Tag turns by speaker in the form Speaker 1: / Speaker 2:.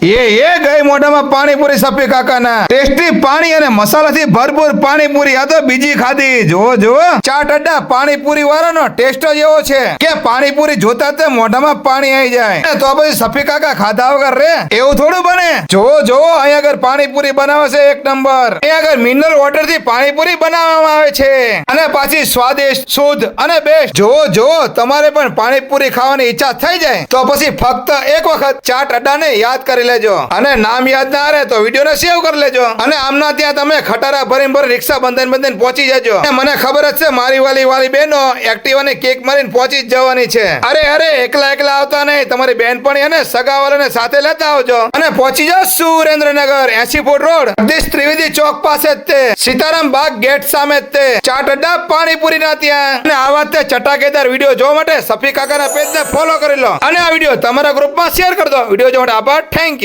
Speaker 1: એ ગઈ મોઢામાં પાણીપુરી સફી કાકાના ટેસ્ટી પાણી અને મસાલાથી ભરપૂર પાણીપુરી આ તો બીજી ખાધી જો ચાટ અડ્ડા પાણીપુરી વાળાનો ટેસ્ટ જ એવો છે કે પાણીપુરી જોતા તે મોઢામાં પાણી આવી જાય તો પછી સફી કાકા ખાધા વગર રે એવું થોડું બને જો અહીંયા આગળ પાણીપુરી બનાવે છે એક નંબર અહીંયા આગળ મિનરલ વોટર થી પાણીપુરી બનાવવામાં આવે છે અને પાછી સ્વાદિષ્ટ શુદ્ધ અને બેસ્ટ જો તમારે પણ પાણીપુરી ખાવાની ઈચ્છા થઈ જાય તો પછી ફક્ત એક વખત ચાટ અડ્ડાને યાદ કરી લેજો અને નામ યાદ ના આવે તો વિડીયોને સેવ કરી લેજો અને આમના ત્યાં તમે ખટારા ભરીને રિક્ષા બંધન પહોંચી જજો મને ખબર જ છે મારી વાલી બહેનો એક્ટિવાને કેક મારીને પહોંચી જ જવાની છે અરે એકલા આવતા નહીં તમારી બેનપણી અને સગાવાળાને સાથે લેતા આવજો અને પહોંચી જાઓ સુરેન્દ્રનગર 80 ફૂટ રોડ જગદીશ ત્રિવેદી ચોક પાસે જ તે સીતારામ બાગ ગેટ સામે જ તે ચાટ અડ્ડા પાણીપુરી ના ત્યાં અને આવા તે ચટાકેદાર વિડીયો જોવા માટે સફી કાકાના પેજને ફોલો કરી લો અને આ વિડીયો તમારા ગ્રુપમાં શેર કરી દો વિડીયો જોવા માટે આભાર થેન્ક યુ